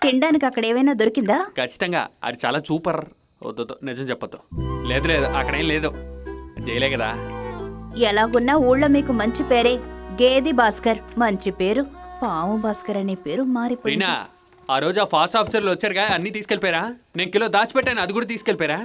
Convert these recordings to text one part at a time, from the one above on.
తినడానికి అక్కడ ఏమైనా దొరికిందా? ఖచ్చితంగా అది చాలా సూపర్. వద్దు నిజం చెప్పొద్దు. లేదు లేదు అక్కడేం లేదు, జైలే కదా. ఎలాగున్నా ఊళ్ళో మీకు మంచి పేరే, గేది భాస్కర్. మంచి పేరు. పాము భాస్కర్ అనే పేరు మారిపోయినా. ఆ రోజు ఆ ఫాస్ట్ ఆఫీసర్లు వచ్చారుగా, అన్నీ తీసుకెళ్ళిపోయారా? నేను కిలో దాచిపెట్టాను, అది కూడా తీసుకెళ్ళిపోయారా?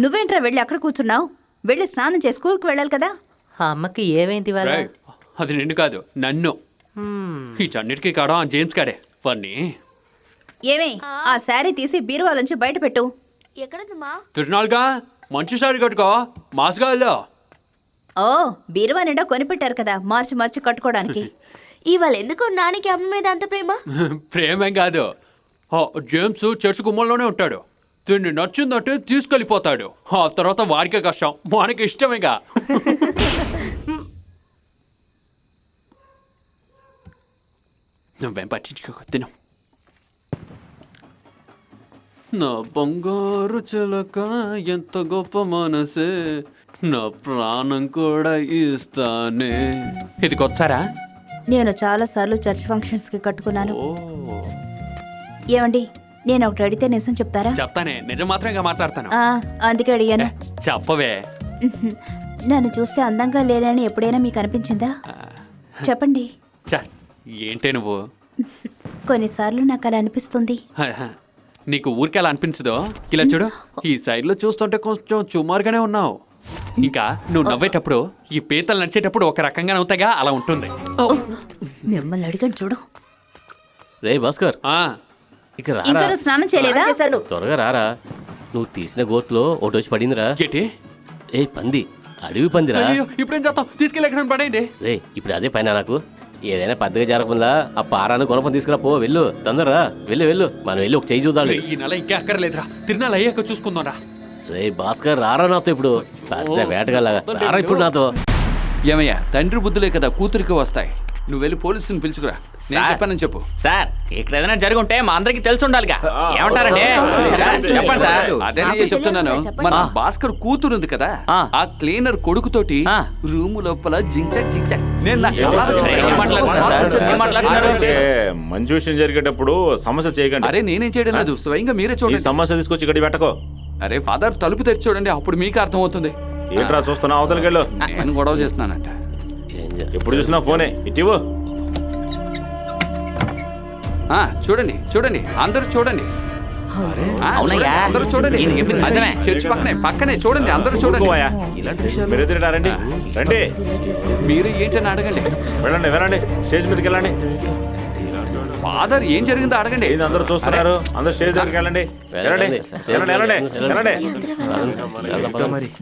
నువ్వేంట్రా వెళ్ళి అక్కడ కూర్చున్నావు? వెళ్ళి స్నానం చేసి స్కూల్కి వెళ్ళాలి కదా. ఆ అమ్మకి ఏమైంది వాళ్ళ? అది నిన్ను కాదు, నన్ను. ఈ చన్నిటికి కాడం ఆ జేమ్స్ కాడే వాడిని. ఏమే ఆ శారీ తీసి బీరువాలోంచి బయట పెట్టు. ఎక్కడుందమ్మా? తిరునాలుగా మంచి సారి కట్టుకో, మాసుగాల్లో. ఓ, బీరువా నిండా కొనిపెట్టారు కదా, మార్చి మార్చి కట్టుకోవడానికి. ఇవాళ ఎందుకు నాన్నకి అమ్మ మీద అంత ప్రేమ? ప్రేమేం కాదు, జేమ్స్ చర్చ్ గుమ్మంలోనే ఉంటాడు. తిండి నచ్చిందంటే తీసుకెళ్ళిపోతాడు. ఆ తర్వాత వాడికే కష్టం, మనకి ఇష్టమేగా. నువ్వేం పట్టించుకో, తిను. నా బంగారు చిలక ఎంత గొప్ప మనసే, నా ప్రాణం కూడా ఇస్తానే. ఇది కొత్తసారా? నేను చాలా సార్లు చర్చ్ ఫంక్షన్స్ కి కట్టుకున్నాను. ఏమండి, నేను ఒకటి అడిగితే నిజం చెప్తారా? చెప్తానే, నిజం మాత్రమే మాట్లాడతాను. అందుకే అడిగాను. చెప్పవే. నన్ను చూస్తే అందంగా లేనని ఎప్పుడైనా మీకు అనిపించిందా? చెప్పండి. ఏంటే నువ్వు? కొన్నిసార్లు నాకు అలా అనిపిస్తుంది. నీకు ఊరికే అలా అనిపించదో? ఇలా చూడు, ఈ సైడ్ లో చూస్తుంటే కొంచెం సుమారుగానే ఉన్నావు. ఇంకా నువ్వు నవ్వేటప్పుడు, ఈ పీతలు నడిచేటప్పుడు ఒక రకంగా నవ్వుతాగా, అలా ఉంటుంది. మిమ్మల్ని అడిగాను చూడు. రే భాస్కర్, ఇంకా స్నానం చేయలేదా? త్వరగా రారా. నువ్వు తీసిన గోతులో ఒకటి వచ్చి పడిందిరా. ఏ పంది, అడవి పందిరా. ఇప్పుడేం చేస్తాం, తీసుకెళ్ళి ఎక్కడ పడేయండి. రే ఇప్పుడు అదే పైన నాకు. ఏదైనా పెద్దగా జరగకుండా ఆ పారాను కొనపని తీసుకురా పో. వెళ్ళు తొందరరా, వెళ్ళు. మనం వెళ్ళి ఒక చేయి చూద్దాం. ఈ నెల ఇంకా అక్కర్లేదురా, తిరునాళ్ళు అయ్యాక చూసుకుందాం రా. రే భాస్కర్, రారా నాతో ఇప్పుడు. పెద్ద వేటగాళ్ళగా రారా ఇప్పుడు నాతో. ఏమయ్యా, తండ్రి బుద్ధులే కదా కూతురికి వస్తాయి. నువ్వు వెళ్ళి పోలీసుని పిలుచుకురా, నేను చెప్పానని చెప్పు. సార్, ఇక్కడ ఏదైనా జరుగుంటే మా అందరికి తెలిసి ఉండాలిగా. ఏమంటారండి? చెప్పండి సార్. అదే చెప్తున్నాను. మన భాస్కర్ కూతురు ఉంది కదా, ఆ క్లీనర్ కొడుకుతోటి రూము లోపల జించక్ మంచి విషయం జరిగేటప్పుడు సమస్య చేయకండి. అరే నేనేం చేయడం లేదు, స్వయంగా మీరే చూడండి. సమస్య తీసుకొచ్చి ఇక్కడ పెట్టకో. అరే ఫాదర్, తలుపు తెరిచి చూడండి, అప్పుడు మీకు అర్థమవుతుంది. ఏంట్రా చూస్తున్నా? అవతలకి వెళ్ళు. నేను గొడవ చేస్తున్నానంట. ఎప్పుడు చూసినా ఫోనే ఇటీవు. చూడండి అందరూ చూడండి. అందరూ చూడండి, చర్చి పక్కనే చూడండి, అందరూ చూడండి. రండి రండి. మీరు ఏంటని అడగండి. వెళ్ళండి, స్టేజ్ మీదకి వెళ్ళండి. ఫాదర్, ఏం జరిగిందో అడగండి. అందరూ చూస్తున్నారు, అందరూ స్టేజ్ దగ్గరికి వెళ్ళండి.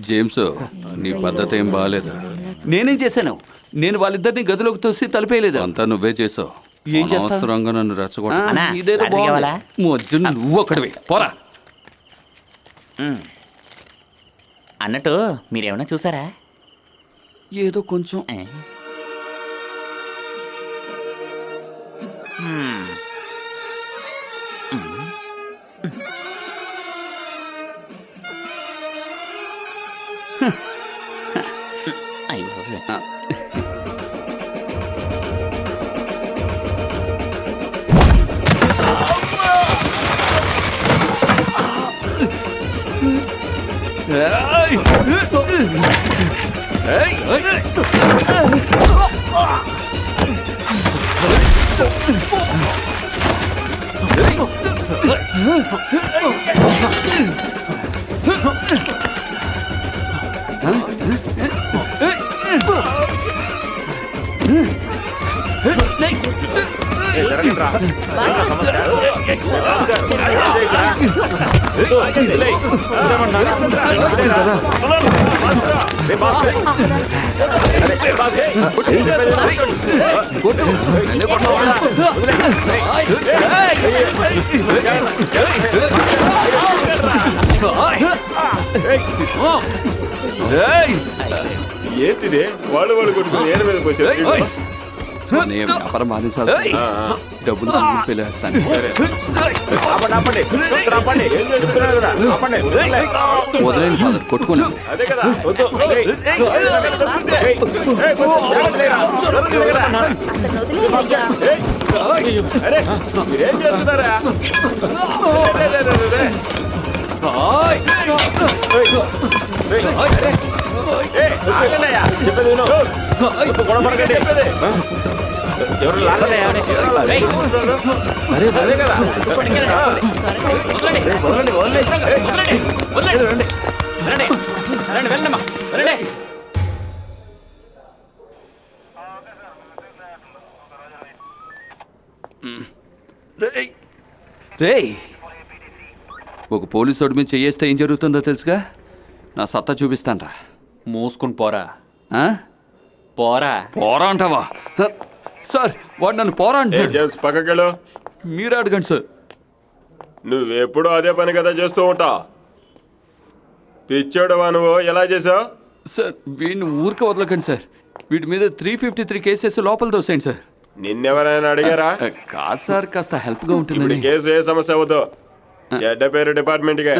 జేమ్స్, నీ పద్ధతి ఏం బాగాలేదు. నేనేం చేశాను? నేను వాళ్ళిద్దరిని గదిలోకి తోసి తలిపేయలేదు. అంతా నువ్వే చేసావు. ఏం చేస్తావు? నన్ను రెచ్చగొట్టు. నువ్వు ఒకటివి పోరా. అన్నట్టు మీరేమన్నా చూసారా? ఏదో కొంచెం. ఏంటిది? వాళ్ళు కొట్టుకుని ఏడు మీద పోసారు. వ్యాపారం బాధించాలి, డబ్బులు పెళ్ళేస్తాను. వదిలేని ఫాదర్, కొట్టుకుని. అదే కదా. వదిలేయ్. అరే మీరేం చేస్తున్నారా రే, రే, రే, రే, రే. ఏయ్, ఆగండయ్యా. చెప్పేది విను. గొడవ పడకండి. ఎవరు లాగండయ్యా. అదే కదా. రేయ్, ఒక పోలీసోడి మీద చేయేస్తే ఏం జరుగుతుందో తెలుసుగా? నా సత్తా చూపిస్తానరా. మూసుకుని పోరా ఆ? పోరా. పోరా అంటావా? హ, సార్ వాడు నన్ను పోరా ఏ అంటాడు. జేమ్స్ పక్కకెళ్ళు. మీరు అడగండి సార్. నువ్వెప్పుడు అదే పని కదా చేస్తూ ఉంటావు. పిచ్చోడువా నువ్వు? ఎలా చేసావు? సార్ వీడిని ఊరికే వదలకండి సార్. వీడి మీద 353 కేసెస్ లోపల దోసేయండి సార్. నిన్నెవరైనా అడిగారా? కాదు సార్, కాస్త హెల్ప్గా ఇప్పుడు ఉంటుందని. కేసు ఏ సమస్య అవ్వదు. చెడ్డ పేరు డిపార్ట్మెంట్గా.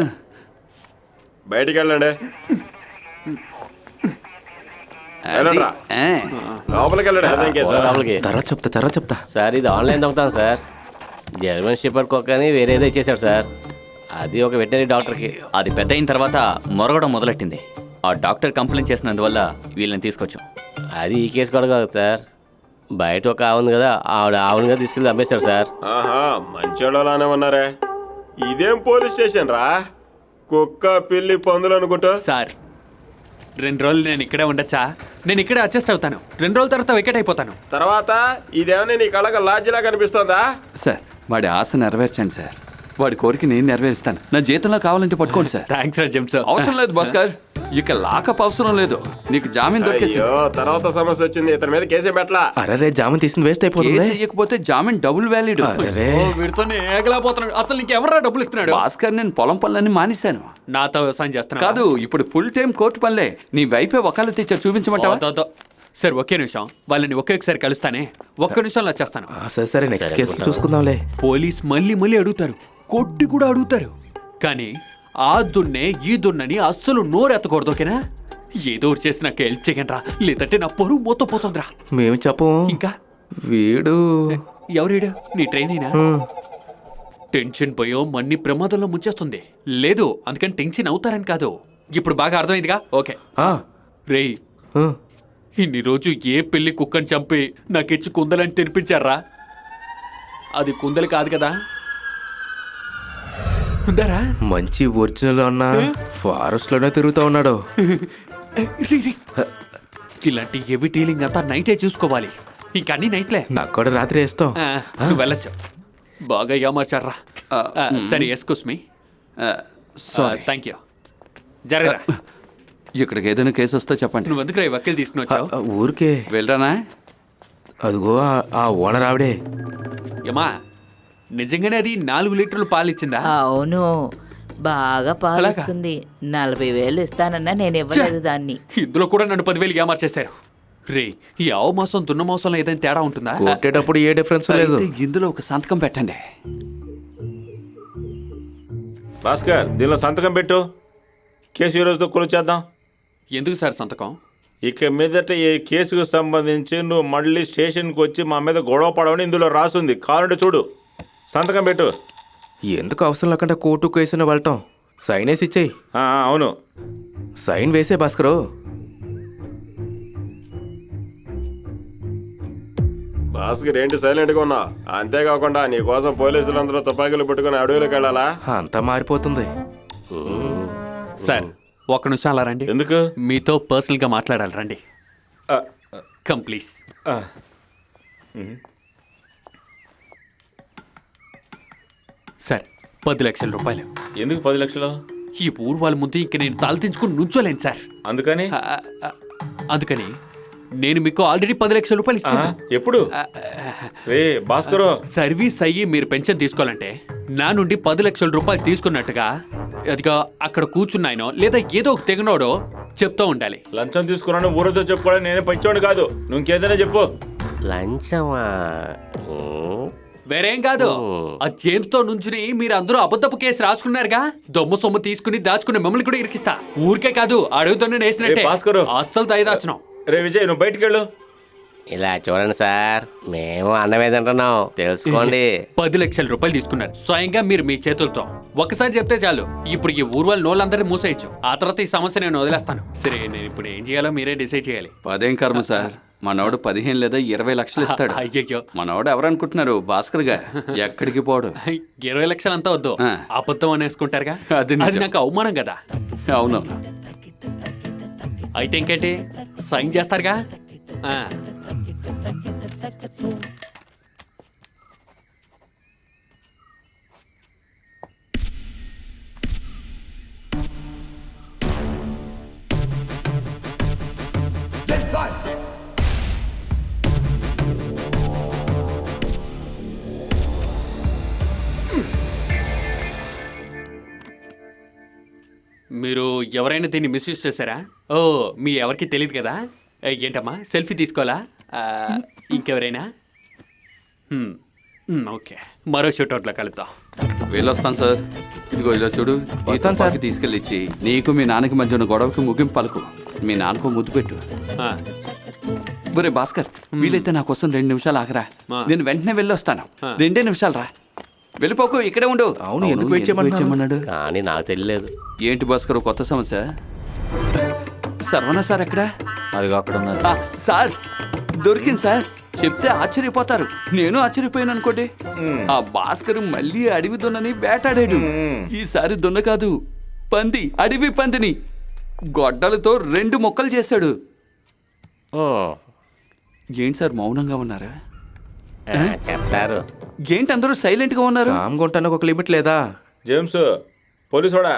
బయటికి వెళ్ళండి. వెళ్ళండ్రా. ఆ. లోపలికి వెళ్ళండి. అదేం కేసు? లోపలికి తర్వాత చెప్తా సార్ ఇది ఆన్లైన్ దొంగతాను సార్. జర్మన్ షెపర్డ్ కుక్క అని వేరేదో ఇచ్చేసాడు సార్. అది ఒక వెటనరీ డాక్టర్కి. అది పెద్ద అయిన తర్వాత మొరగడం మొదలెట్టింది. ఆ డాక్టర్ కంప్లైంట్ చేసినందువల్ల వీళ్ళని తీసుకొచ్చాం. అది ఈ కేసు కూడా కాదు సార్. బయట ఒక ఆవుంది కదా, ఆవునిగా తీసుకెళ్ళి అమ్మేశారు సార్. ఆహా, మంచోళ్ళలానే ఉన్నారే. ఇదేం పోలీస్ స్టేషన్ రా? కుక్క పిల్లి పందులు అనుకుంటా. సార్ 2 రోజులు నేను ఇక్కడే ఉండొచ్చా? నేను ఇక్కడే అడ్జస్ట్ అవుతాను. 2 రోజుల తర్వాత వికెట్ అయిపోతాను. తర్వాత ఇదేమన్నా నీ కళగా లాడ్జిలా కనిపిస్తోందా? సార్ వాడి ఆశ నెరవేర్చండి సార్. వాడి కోరిక నేను నెరవేరుస్తాను. నా జీతంలో కావాలంటే పట్టుకోండి సార్. థ్యాంక్స్ రా జేమ్స్. అవసరం లేదు భాస్కర్. ఇక లాకప్ అవసరం లేదు. నీకు జామీన్ దొరికేసి. అయ్యో, తర్వాత సమస్య వచ్చింది. ఇతని మీద కేసే పెట్టలా. అరే జామీన్ తీసింది వేస్ట్ అయిపోతుంది. కేసు ఇయ్యకపోతే జామీన్ డబుల్ వ్యాలిడ్. అరే వీడితోనే ఏగలేకపోతున్నాడు. అసలు నీకెవరా డబ్బులు ఇస్తున్నాడు? భాస్కర్ నేను పొలం పనులన్నీ మానేశాను. నాతో వ్యవసాయం చేస్తున్నా కాదు, ఇప్పుడు ఫుల్ టైం కోర్టు పనులే. నీ వైఫే వకాలత్ ఇచ్చారు, చూపించమంటావా? సరే ఒకే నిమిషం. వాళ్ళని ఒకేసారి కలుస్తానే. ఒక్క నిమిషంలో వచ్చేస్తాను. సరే నెక్స్ట్ కేసు చూసుకుందాంలే. పోలీస్ మళ్ళీ అడుగుతారు, కొట్టి కూడా అడుగుతారు. కానీ ఆ దున్నే ఈ దున్నని అస్సలు నోరెత్తకూడదు. ఓకేనా? ఏదో ఒకటి చేసి నాకు హెల్ప్ చేయగలరా, లేదంటే నా పరువు మొత్తం పోతుందిరా. మేము చెప్పము. ఇంకా వీడు ఎవరీడు? నీ ట్రైనేనా? టెన్షన్ పోయో మన్ని ప్రమాదంలో ముంచేస్తుంది. లేదు, అందుకని టెన్షన్ అవుతారని కాదు. ఇప్పుడు బాగా అర్థమైందిగా? ఓకే ఆ, రేయ్, ఆ, ఇన్ని రోజు ఏ పెళ్లి కుక్కని చంపి నాకిచ్చి కుందలని తినిపించారా? అది కుందలు కాదు కదా? ఉందారా? మంచి ఒరిజినల్ అన్న ఫారెస్ట్ లోనే తిరుగుతా ఉన్నాడు. ఇలాంటి హెవీ డీలింగ్ అంతా నైటే చూసుకోవాలి. ఇంకా అన్ని నైట్లే. నాకు కూడా రాత్రి ఇష్టం. నువ్వు వెళ్ళచ్చు. బాగా ఏమార్చారా? సరే, ఎస్కూస్ మీ. Thank you. జరగరా. ఇక్కడికి ఏదైనా కేసు వస్తే చెప్పండి. నువ్వు ఎందుకు వకీలు తీసుకుని వచ్చావు? ఊరికే వెళ్ళరానా? అదిగో ఆ ఓనర్ ఆవిడే. ఏమా, నిజంగానే అది 4 లీటర్లు పాలు ఇచ్చిందా? అవును, బాగా పాలిస్తుంది. 40,000 ఇస్తానన్నా నేను ఇవ్వలేదు దాన్ని. ఇందులో కూడా నన్ను 10,000 ఏమార్చేశారు. రే, ఈ ఆవు మాసం దున్న మాసంలో ఏదైనా తేడా ఉంటుందా? కొట్టేటప్పుడు ఏ డిఫరెన్స్ లేదు. అయితే ఇందులో ఒక సంతకం పెట్టండి. భాస్కర్, దీనిలో సంతకం పెట్టు. కేసు ఈ రోజుతో క్లోజ్ చేద్దాం. ఎందుకు సార్ సంతకం? ఇక మీదట ఈ కేసుకు సంబంధించి నువ్వు మళ్ళీ స్టేషన్కి వచ్చి మా మీద గొడవ పడవని ఇందులో రాసుంది. కావాలంటే చూడు. సంతకం పెట్టు. ఎందుకు అవసరం లేకుండా కోర్టు కేసును వెళ్ళటం? సైన్ వేసి ఇచ్చేయి. అవును, సైన్ వేసే భాస్కరు. భాస్కర్ ఏంటి సైలెంట్గా ఉన్నా? అంతేకాకుండా నీ కోసం పోలీసులందరూ తుపాకీలు పట్టుకుని అడవిలోకి వెళ్ళాలా? అంతా మారిపోతుంది. సార్, ఒక్క నిమిషం అలా రండి. ఎందుకు? మీతో పర్సనల్గా మాట్లాడాలి. రండి. Come please. సార్, 10 లక్షల రూపాయలు. ఎందుకు 10 లక్షలు? ఈ ఊరు వాళ్ళ ముందు ఇంక నేను తలదించుకుని నుంచోలేను సార్. అందుకని అందుకని నేను మీకు ఆల్రెడీ 10 లక్షల రూపాయలు ఇస్తాను. ఎప్పుడు? రే భాస్కర్, సర్వీస్ అయ్యి మీరు పెన్షన్ తీసుకోవాలంటే నా నుండి 10 లక్షల రూపాయలు తీసుకున్నట్టుగా అదిగా అక్కడ కూర్చున్నాయనో లేదా ఏదో ఒక తెగనోడో చెప్తూ ఉండాలి. లంచం తీసుకున్నాను ఊరితో చెప్పుకోవడం నేనే పంచోడు కాదు. నువ్వు ఇంకేదైనా చెప్పు. లంచమా? వేరేం కాదు. ఆ జేమ్స్ తో నుంచుని మీరు అందరూ అబద్ధపు కేసు రాసుకున్నారుగా. దొమ్మ సొమ్ము తీసుకుని దాచుకునే మమ్మల్ని కూడా ఇరికిస్తా. ఊరికే కాదు, అడుగుతూనే వేసినట్టే. భాస్కర్, అస్సలు దయదాచనం. రే విజయ్, నువ్వు బయటికి వెళ్ళు. ఇలా చూడండి సార్, మేము అన్నమే తింటున్నాం, తెలుసుకోండి. 10 లక్షల రూపాయలు తీసుకున్నారు స్వయంగా మీరు మీ చేతులతో. ఒకసారి చెప్తే చాలు, ఇప్పుడు ఈ ఊరు వాళ్ళు నోళ్ళందరినీ మూసేయచ్చు. ఆ తర్వాత ఈ సమస్య నేను వదిలేస్తాను. సరే, నేను ఇప్పుడు ఏం చేయాలో మీరే డిసైడ్ చేయాలి. అదేం కర్మ సార్, మనోడు 15 లేదా 20 లక్షలు ఇస్తాడు. అయ్యయ్యో, మనోడు ఎవరనుకుంటున్నారు, భాస్కర్ గా ఎక్కడికి పోడు. 20 లక్షలు అంతా వద్దు, ఆ. అబద్ధం అనేసుకుంటారుగా. అది నిజం. అది నాకు అవమానం కదా. అవునవును. అయితే ఇంకేంటి, సైన్ చేస్తారుగా. ఆ. మీరు ఎవరైనా దీన్ని మిస్యూజ్ చేశారా? ఓ, మీ ఎవరికి తెలియదు కదా. ఏంటమ్మా, సెల్ఫీ తీసుకోవాలా? ఇంకెవరైనా? ఓకే, మరో షూట్అవుట్లో కలుద్దాం. వెళ్ళొస్తాను సార్. ఇదిగో ఇలా చూడు, వస్తాను సార్. తీసుకెళ్ళి ఇచ్చి నీకు మీ నాన్నకి మధ్య ఉన్న గొడవకి ముగింపు పలుకు. మీ నాన్నకు ముద్దు పెట్టు. ఆ, ఒరే భాస్కర్, వీలైతే నా కోసం 2 నిమిషాలు ఆగరా. ఆ. నేను వెంటనే వెళ్ళొస్తాను. ఆ. 2 నిమిషాలు రా. వెళ్ళిపోకు, ఇక్కడే ఉండు. అవును, ఎందుకు వెయిట్ చేయమన్నాడు? కానీ నాకు తెలియలేదు. ఏంటి భాస్కర్, కొత్త సమస్య? సర్వనా సార్ ఎక్కడా? అదిగో అక్కడ ఉన్నారు. ఆ, సార్ దొరికింది సార్. చెప్తే ఆశ్చర్యపోతారు, నేను ఆశ్చర్యపోయాను అనుకోండి. ఆ భాస్కర్ మళ్ళీ అడవి దున్నని వేటాడాడు. ఈసారి దున్న కాదు, పంది, అడవి పందిని గొడ్డలతో 2 ముక్కలు చేశాడు. ఏంటి సార్ మౌనంగా ఉన్నారా? చెప్తారు. ఏంటి అందరూ సైలెంట్ గా ఉన్నారు? కామ్గా ఉంటానికి ఒక లిమిట్ లేదా? జేమ్స్, పోలీసోడా,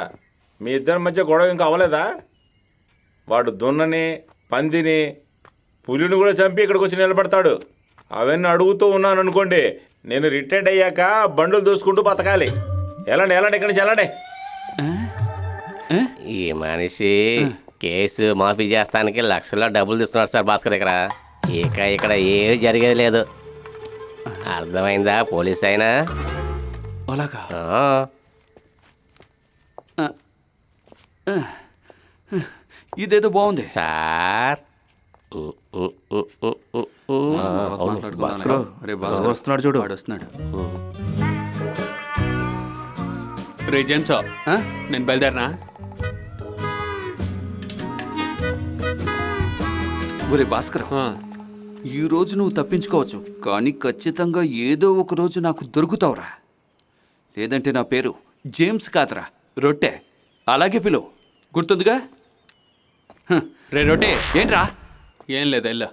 మీ ఇద్దరి మధ్య గొడవ ఇంకా అవ్వలేదా? వాడు దున్నని, పందిని, పులిని కూడా చంపి ఇక్కడికి వచ్చి నిలబడతాడు. అవన్నీ అడుగుతూ ఉన్నాను అనుకోండి, నేను రిటైర్డ్ అయ్యాక బండ్లు దూసుకుంటూ బతకాలి. ఎలాండి ఇక్కడి నుంచి వెళ్ళండి. ఈ మనిషి కేసు మాఫీ చేస్తానికి లక్షల్లో డబ్బులు తీస్తున్నాడు సార్ భాస్కర్. ఇక్కడ ఏమి జరిగేది లేదు. అర్థమైందా పోలీస్ అయినా? అలాగా? ఇదేదో బాగుంది సార్. భాస్కర్, వస్తున్నాడు చూడు. వాడు వస్తున్నాడు. రే జేమ్స్, నేను బయలుదేరినా? ఒరే భాస్కర్, ఈ రోజు నువ్వు తప్పించుకోవచ్చు, కానీ ఖచ్చితంగా ఏదో ఒక రోజు నాకు దొరుకుతావురా. లేదంటే నా పేరు జేమ్స్ కాదురా, రొట్టె. అలాగే పిలువు, గుర్తుందిగా? రే రొట్టె. ఏంట్రా? ఏం లేదు, వెళ్ళు.